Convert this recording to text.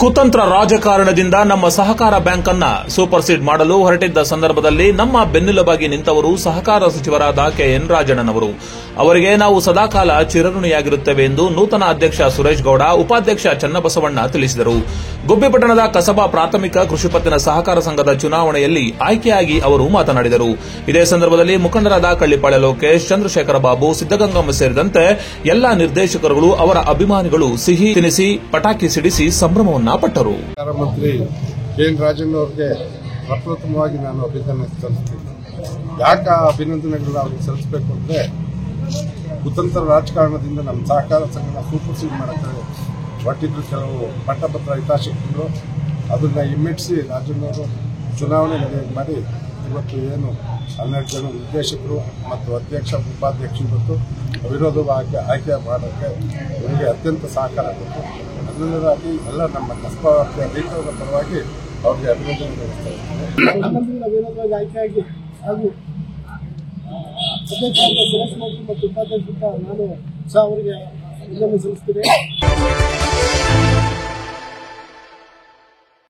ಕುತಂತ್ರ ರಾಜಕಾರಣದಿಂದ ನಮ್ಮ ಸಹಕಾರ ಬ್ಯಾಂಕ್ ಅನ್ನ ಸೂಪರ್ ಸೀಡ್ ಮಾಡಲು ಹೊರಟಿದ್ದ ಸಂದರ್ಭದಲ್ಲಿ ನಮ್ಮ ಬೆನ್ನೆಲುಬಾಗಿ ನಿಂತವರು ಸಹಕಾರ ಸಚಿವರಾದ ಕೆಎನ್ ರಾಜಣ್ಣನವರು. ಅವರಿಗೆ ನಾವು ಸದಾಕಾಲ ಚಿರಋಣಿಯಾಗಿರುತ್ತೇವೆ ಎಂದು ನೂತನ ಅಧ್ಯಕ್ಷ ಸುರೇಶ್ ಗೌಡ, ಉಪಾಧ್ಯಕ್ಷ ಚನ್ನಬಸವಣ್ಣ ತಿಳಿಸಿದರು. ಗುಬ್ಬಿಪಟ್ಟಣದ ಕಸಬಾ ಪ್ರಾಥಮಿಕ ಕೃಷಿ ಪತ್ತಿನ ಸಹಕಾರ ಸಂಘದ ಚುನಾವಣೆಯಲ್ಲಿ ಆಯ್ಕೆಯಾಗಿ ಅವರು ಮಾತನಾಡಿದರು. ಇದೇ ಸಂದರ್ಭದಲ್ಲಿ ಮುಖಂಡರಾದ ಕಳ್ಳಿಪಾಳ್ಯ ಲೋಕೇಶ್, ಚಂದ್ರಶೇಖರ ಬಾಬು, ಸಿದ್ದಗಂಗಮ್ಮ ಸೇರಿದಂತೆ ಎಲ್ಲಾ ನಿರ್ದೇಶಕರುಗಳು, ಅವರ ಅಭಿಮಾನಿಗಳು ಸಿಹಿ ತಿನಿಸಿ ಪಟಾಕಿ ಸಿಡಿಸಿ ಸಂಭ್ರಮವನ್ನು ಪಟ್ಟರು. ಮಂತ್ರಿ ಕೆಎನ್ ರಾಜಣ್ಣ ಅವರಿಗೆ ಪ್ರಪ್ರಥಮವಾಗಿ ನಾನು ಅಭಿನಂದನೆ ಸಲ್ಲಿಸ್ತೀನಿ. ಯಾಕೆ ಅಭಿನಂದನೆಗಳನ್ನ ಅವ್ರಿಗೆ ಸಲ್ಲಿಸಬೇಕು ಅಂದ್ರೆ, ಕುತಂತ್ರ ರಾಜಕಾರಣದಿಂದ ನಮ್ಮ ಸಹಕಾರ ಸಂಘನ ಸೂಪರ್ ಸೀಡ್ ಮಾಡಕ್ಕೆ ಹೊರಟಿದ್ರು ಕೆಲವು ಪಟ್ಟಭದ್ರ ಹಿತಾಸಕ್ತಿಗಳು. ಅದನ್ನ ಹಿಮ್ಮೆಟ್ಟಿಸಿ ರಾಜಣ್ಣವರು ಚುನಾವಣೆ ಮಾಡಿ ಇವತ್ತು ಏನು 12 ಜನ ನಿರ್ದೇಶಕರು ಮತ್ತು ಅಧ್ಯಕ್ಷ, ಉಪಾಧ್ಯಕ್ಷ ಇವತ್ತು ಅವಿರೋಧವಾಗಿ ಆಯ್ಕೆ ಮಾಡೋಕ್ಕೆ ನನಗೆ ಅತ್ಯಂತ ಸಹಕಾರ ಕೊಟ್ಟು, ಅದರಿಂದಾಗಿ ಎಲ್ಲ ನಮ್ಮ ಕಸಬಾ ರೈತರ ಪರವಾಗಿ ಅವ್ರಿಗೆ ಅಭಿನಂದನೆ ತಿಳಿಸ್ತಾ ಇದ್ದೀನಿ. ಅವಿರೋಧವಾಗಿ ಆಯ್ಕೆಯಾಗಿ ಹಾಗೂ ಅಧ್ಯಕ್ಷ ಸುರೇಶ್ ಮತ್ತು ಉಪಾಧ್ಯಕ್ಷ ನಾನು ಸಹ ಅವರಿಗೆ ಅಭಿನಂದನೆ ಸಲ್ಲಿಸ್ತೀನಿ.